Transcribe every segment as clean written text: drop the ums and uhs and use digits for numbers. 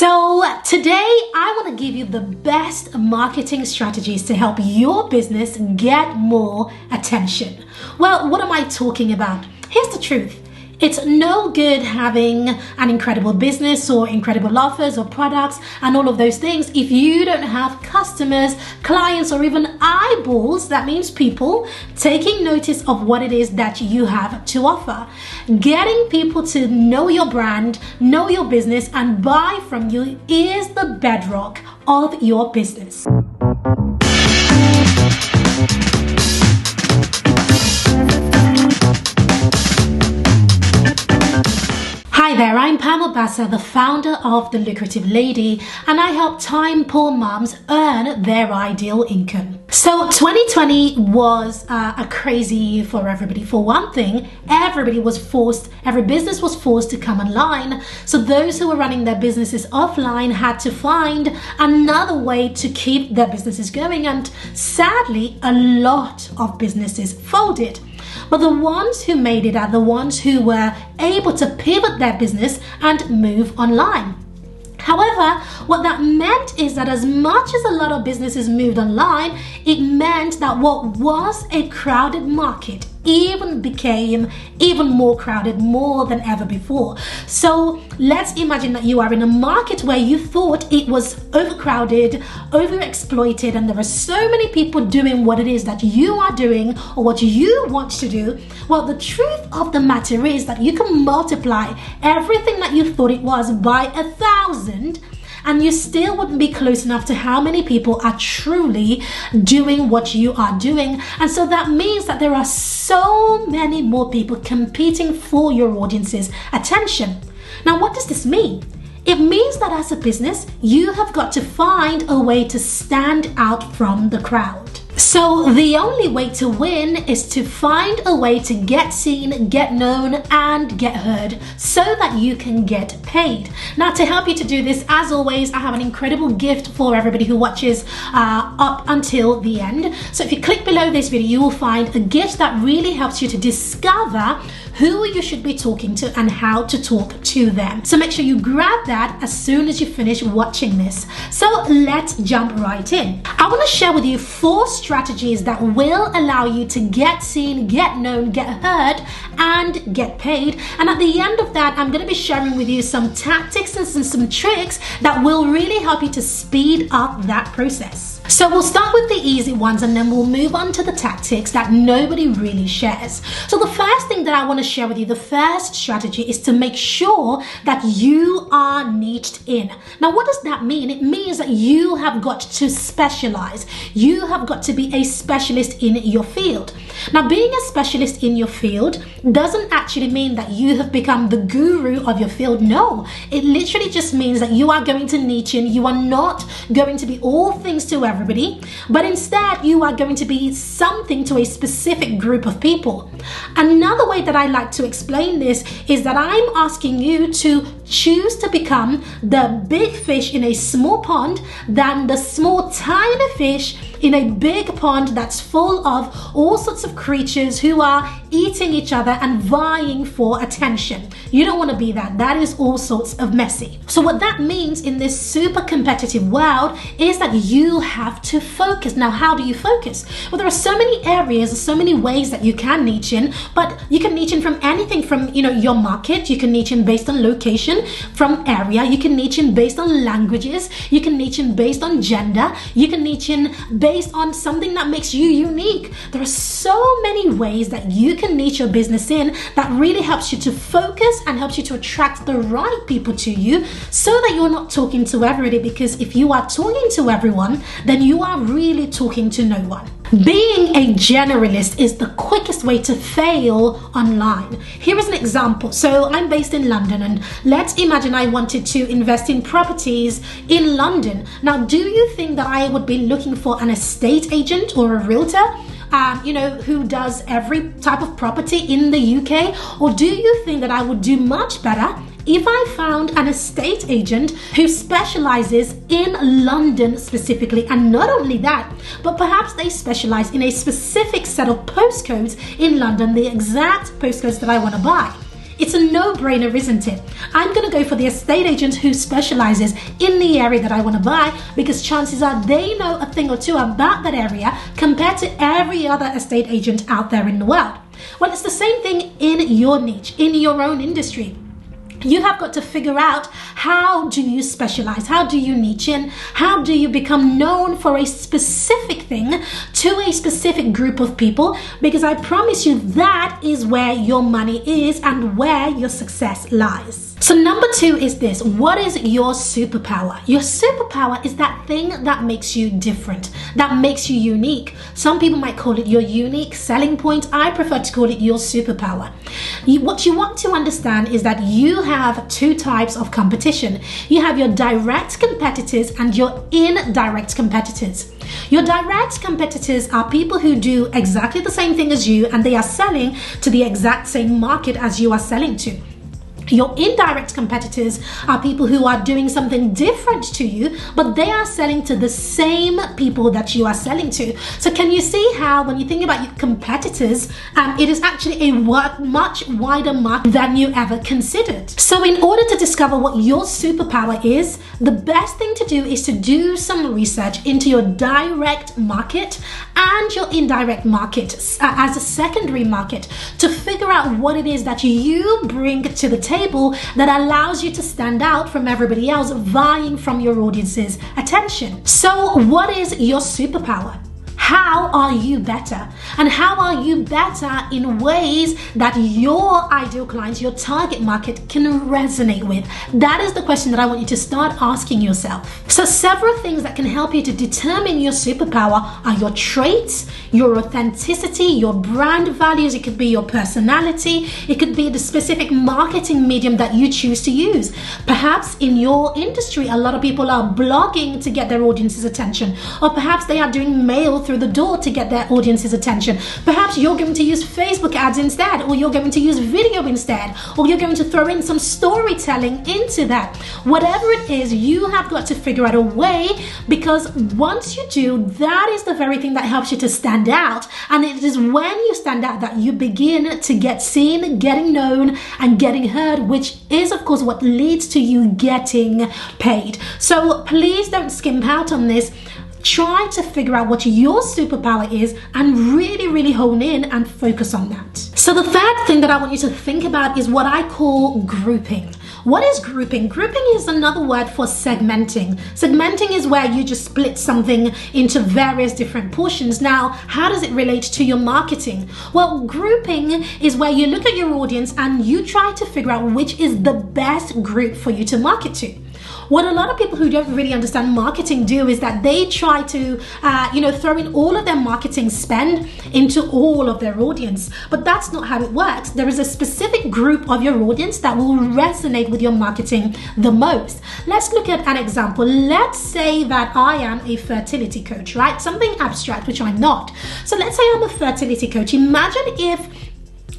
So today I want to give you the best marketing strategies to help your business get more attention. Well, what am I talking about? Here's the truth. It's no good having an incredible business or incredible offers or products and all of those things if you don't have customers, clients, or even eyeballs, that means people, taking notice of what it is that you have to offer. Getting people to know your brand, know your business, and buy from you is the bedrock of your business. Hi there, I'm Obasa, the founder of The Lucrative Lady, and I help time-poor moms earn their ideal income. So 2020 was a crazy year for everybody. For one thing, every business was forced to come online. So those who were running their businesses offline had to find another way to keep their businesses going, and sadly, a lot of businesses folded. But the ones who made it are the ones who were able to pivot their business and move online. However, what that meant is that as much as a lot of businesses moved online, it meant that what was a crowded market became even more crowded, more than ever before. So let's imagine that you are in a market where you thought it was overcrowded, overexploited, and there are so many people doing what it is that you are doing or what you want to do. Well, the truth of the matter is that you can multiply everything that you thought it was by 1,000, and you still wouldn't be close enough to how many people are truly doing what you are doing. And so that means that there are so many more people competing for your audience's attention. Now, what does this mean? It means that as a business, you have got to find a way to stand out from the crowd. So the only way to win is to find a way to get seen, get known, and get heard so that you can get paid. Now, to help you to do this, as always, I have an incredible gift for everybody who watches up until the end. So if you click below this video, you will find a gift that really helps you to discover who you should be talking to and how to talk to them. So make sure you grab that as soon as you finish watching this. So let's jump right in. I want to share with you 4 strategies that will allow you to get seen, get known, get heard, and get paid. And at the end of that, I'm going to be sharing with you some tactics and some tricks that will really help you to speed up that process. So we'll start with the easy ones and then we'll move on to the tactics that nobody really shares. So the first thing that I want to share with you, the first strategy, is to make sure that you are niched in. Now, what does that mean? It means that you have got to specialize. You have got to be a specialist in your field. Now, being a specialist in your field doesn't actually mean that you have become the guru of your field. No, it literally just means that you are going to niche in. You are not going to be all things to everybody, but instead you are going to be something to a specific group of people. Another way that I like to explain this is that I'm asking you to choose to become the big fish in a small pond than the small tiny fish in a big pond that's full of all sorts of creatures who are eating each other and vying for attention. You don't want to be that. That is all sorts of messy. So what that means in this super competitive world is that you have to focus. Now, how do you focus? Well, there are so many areas, so many ways that you can niche in, but you can niche in from anything from, your market. You can niche in based on location, from area. You can niche in based on languages. You can niche in based on gender. You can niche in based on something that makes you unique. There are so many ways that you can niche your business in that really helps you to focus and helps you to attract the right people to you so that you're not talking to everybody, because if you are talking to everyone, then you are really talking to no one. Being a generalist is the quickest way to fail online. Here is an example. So I'm based in London, and let's imagine I wanted to invest in properties in London. Now, do you think that I would be looking for an estate agent or a realtor? Who does every type of property in the UK? Or do you think that I would do much better if I found an estate agent who specializes in London specifically? And not only that, but perhaps they specialize in a specific set of postcodes in London, the exact postcodes that I want to buy. It's a no-brainer, isn't it? I'm going to go for the estate agent who specializes in the area that I want to buy, because chances are they know a thing or two about that area compared to every other estate agent out there in the world. Well, it's the same thing in your niche, in your own industry. You have got to figure out, how do you specialize? How do you niche in? How do you become known for a specific thing to a specific group of people? Because I promise you, that is where your money is and where your success lies. So number 2 is this. What is your superpower? Your superpower is that thing that makes you different, that makes you unique. Some people might call it your unique selling point. I prefer to call it your superpower. What you want to understand is that you have 2 types of competition. You have your direct competitors and your indirect competitors. Your direct competitors are people who do exactly the same thing as you, and they are selling to the exact same market as you are selling to. Your indirect competitors are people who are doing something different to you, but they are selling to the same people that you are selling to. So can you see how, when you think about your competitors, it is actually a much wider market than you ever considered. So in order to discover what your superpower is, the best thing to do is to do some research into your direct market and your indirect market as a secondary market, to figure out what it is that you bring to the table that allows you to stand out from everybody else vying from your audience's attention. So what is your superpower? How are you better? And how are you better in ways that your ideal clients, your target market, can resonate with? That is the question that I want you to start asking yourself. So several things that can help you to determine your superpower are your traits, your authenticity, your brand values. It could be your personality. It could be the specific marketing medium that you choose to use. Perhaps in your industry, a lot of people are blogging to get their audience's attention, or perhaps they are doing mail through the door to get their audience's attention. Perhaps you're going to use Facebook ads instead, or you're going to use video instead, or you're going to throw in some storytelling into that. Whatever it is, you have got to figure out a way, because once you do, that is the very thing that helps you to stand out. And it is when you stand out that you begin to get seen, getting known, and getting heard, which is of course what leads to you getting paid. So please don't skimp out on this. Try to figure out what your superpower is and really hone in and focus on that. So the third thing that I want you to think about is what I call grouping. What is grouping? Grouping is another word for segmenting. Segmenting is where you just split something into various different portions. Now, how does it relate to your marketing? Well, grouping is where you look at your audience and you try to figure out which is the best group for you to market to. What a lot of people who don't really understand marketing do is that they try to, throw in all of their marketing spend into all of their audience. But that's not how it works. There is a specific group of your audience that will resonate with your marketing the most. Let's look at an example. Let's say that I am a fertility coach, right? Something abstract, which I'm not. So let's say I'm a fertility coach. Imagine if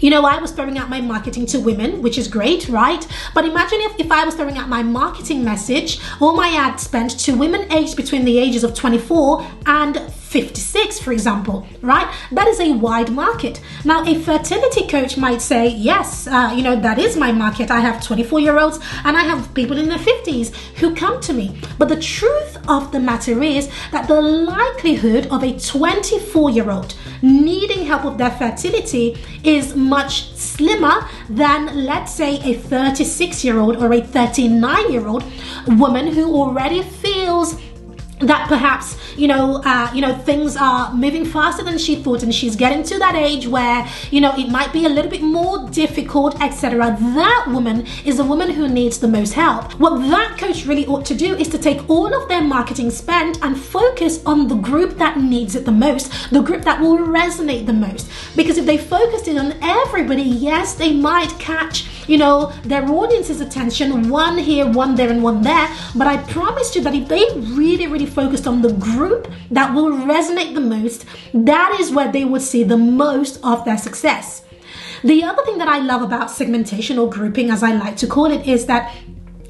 I was throwing out my marketing to women, which is great, right? But imagine if I was throwing out my marketing message or my ad spend to women aged between the ages of 24 and 56, for example, right? That is a wide market. Now, a fertility coach might say, yes, that is my market. I have 24-year-olds and I have people in their 50s who come to me. But the truth of the matter is that the likelihood of a 24-year-old needing help with their fertility is much slimmer than, let's say, a 36-year-old or a 39-year-old woman who already feels that perhaps things are moving faster than she thought, and she's getting to that age where it might be a little bit more difficult, etc. That woman is a woman who needs the most help. What that coach really ought to do is to take all of their marketing spend and focus on the group that needs it the most, the group that will resonate the most. Because if they focused in on everybody, yes, they might catch their audience's attention, one here, one there, and one there. But I promise you that if they really focused on the group that will resonate the most, that is where they would see the most of their success. The other thing that I love about segmentation, or grouping as I like to call it, is that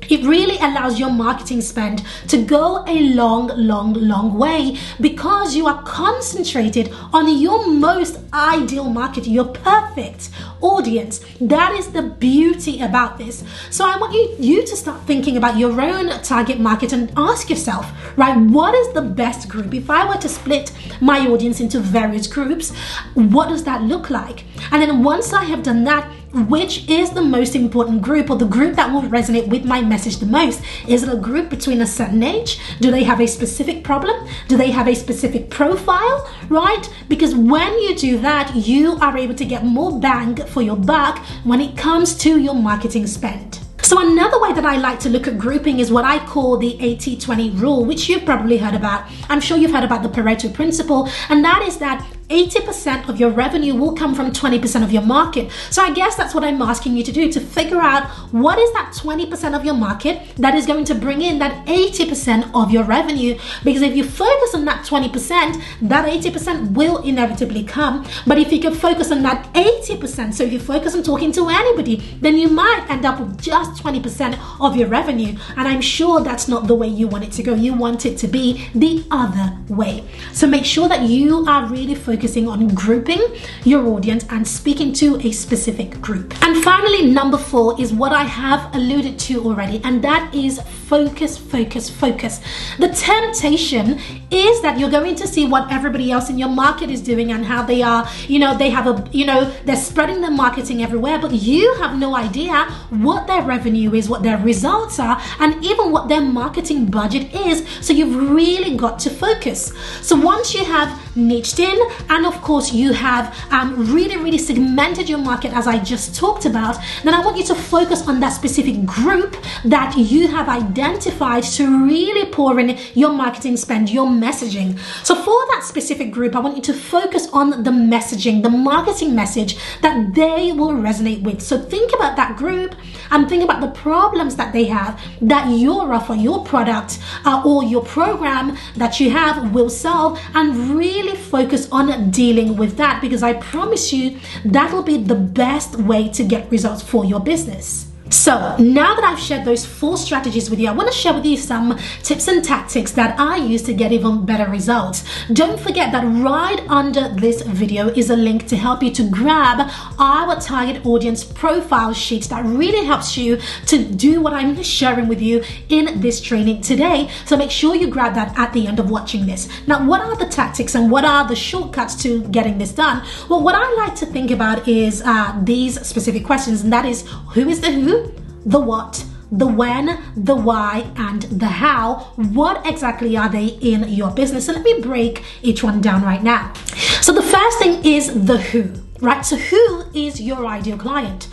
It really allows your marketing spend to go a long way because you are concentrated on your most ideal market, your perfect audience. That is the beauty about this. So I want you to start thinking about your own target market and ask yourself, right, what is the best group? If I were to split my audience into various groups, what does that look like? And then once I have done that, which is the most important group, or the group that will resonate with my message the most? Is it a group between a certain age? Do they have a specific problem? Do they have a specific profile, right? Because when you do that, you are able to get more bang for your buck when it comes to your marketing spend. So another way that I like to look at grouping is what I call the 80-20 rule, which you've probably heard about. I'm sure you've heard about the Pareto principle, and that is that 80% of your revenue will come from 20% of your market. So I guess that's what I'm asking you to do, to figure out what is that 20% of your market that is going to bring in that 80% of your revenue. Because if you focus on that 20%, that 80% will inevitably come. But if you can focus on that 80%, so if you focus on talking to anybody, then you might end up with just 20% of your revenue. And I'm sure that's not the way you want it to go. You want it to be the other way. So make sure that you are really focusing on grouping your audience and speaking to a specific group. And finally, number 4 is what I have alluded to already, and that is focus. The temptation is that you're going to see what everybody else in your market is doing and how they are, they're spreading their marketing everywhere, but you have no idea what their revenue is, what their results are, and even what their marketing budget is. So you've really got to focus. So once you have niched in, and of course you have really segmented your market, as I just talked about, then I want you to focus on that specific group that you have identified to really pour in your marketing spend, your messaging. So for that specific group, I want you to focus on the messaging, the marketing message that they will resonate with. So think about that group and think about the problems that they have that your offer, your product, or your program that you have will solve, and really focus on dealing with that, because I promise you that will be the best way to get results for your business. So now that I've shared those 4 strategies with you, I want to share with you some tips and tactics that I use to get even better results. Don't forget that right under this video is a link to help you to grab our target audience profile sheet that really helps you to do what I'm sharing with you in this training today. So make sure you grab that at the end of watching this. Now, what are the tactics and what are the shortcuts to getting this done? Well, what I like to think about is these specific questions, and that is, who is the who? The what, the when, the why, and the how. What exactly are they in your business? So let me break each one down right now. So the first thing is the who, right? So who is your ideal client?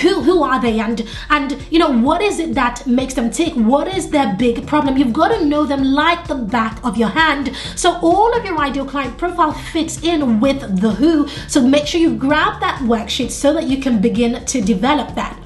Who are they, and what is it that makes them tick? What is their big problem? You've got to know them like the back of your hand. So all of your ideal client profile fits in with the who. So make sure you grab that worksheet so that you can begin to develop that.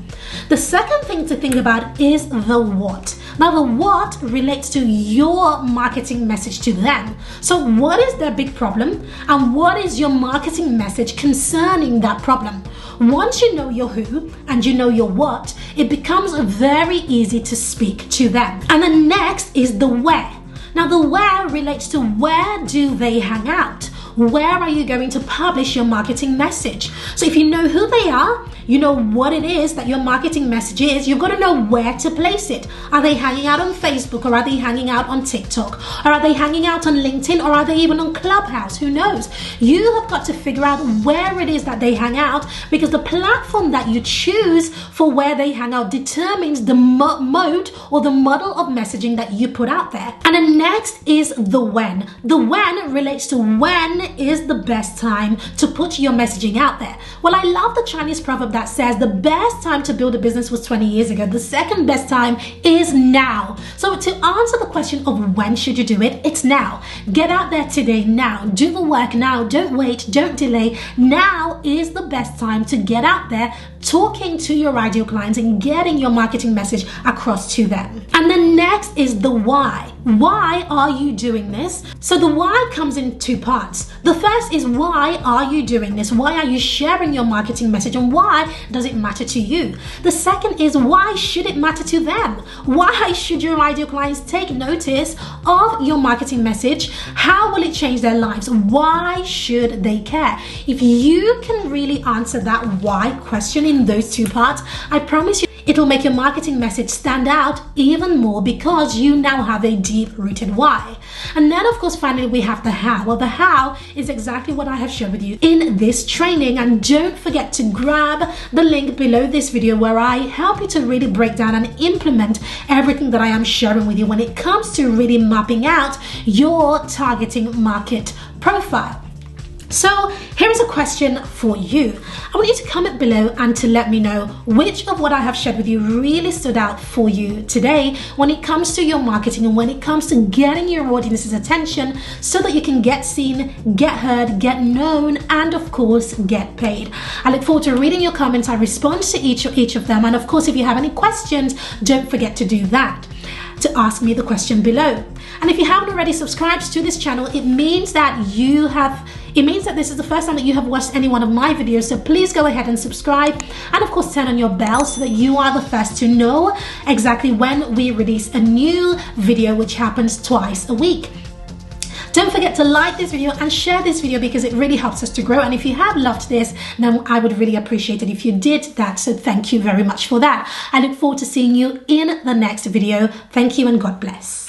The second thing to think about is the what. Now, the what relates to your marketing message to them. So what is their big problem, and what is your marketing message concerning that problem? Once you know your who and you know your what, it becomes very easy to speak to them. And then next is the where. Now, the where relates to where do they hang out? Where are you going to publish your marketing message? So if you know who they are, you know what it is that your marketing message is, you've got to know where to place it. Are they hanging out on Facebook, or are they hanging out on TikTok, or are they hanging out on LinkedIn, or are they even on Clubhouse? Who knows? You have got to figure out where it is that they hang out, because the platform that you choose for where they hang out determines the mode or the model of messaging that you put out there. And then next is the when. The when relates to when is the best time to put your messaging out there. Well, I love the Chinese proverb that says the best time to build a business was 20 years ago. The second best time is now. So to answer the question of when should you do it, it's now. Get out there today, now. Do the work now. Don't wait. Don't delay. Now is the best time to get out there talking to your ideal clients and getting your marketing message across to them. And then next is the why. Why are you doing this? So the why comes in 2 parts. The first is, why are you doing this? Why are you sharing your marketing message? And why Why does it matter to you? The second is, why should it matter to them? Why should your ideal clients take notice of your marketing message? How will it change their lives? Why should they care? If you can really answer that why question in those two parts, I promise you it'll make your marketing message stand out even more, because you now have a deep-rooted why. And then, of course, finally, we have the how. Well, the how is exactly what I have shared with you in this training. And don't forget to grab the link below this video where I help you to really break down and implement everything that I am sharing with you when it comes to really mapping out your targeting market profile. So here is a question for you. I want you to comment below and to let me know which of what I have shared with you really stood out for you today when it comes to your marketing and when it comes to getting your audience's attention so that you can get seen, get heard, get known, and of course, get paid. I look forward to reading your comments. I respond to each of them. And of course, if you have any questions, don't forget to do that, to ask me the question below. And if you haven't already subscribed to this channel, it means that this is the first time that you have watched any one of my videos. So please go ahead and subscribe, and of course turn on your bell so that you are the first to know exactly when we release a new video, which happens twice a week. Don't forget to like this video and share this video because it really helps us to grow. And if you have loved this, then I would really appreciate it if you did that. So thank you very much for that. I look forward to seeing you in the next video. Thank you and God bless.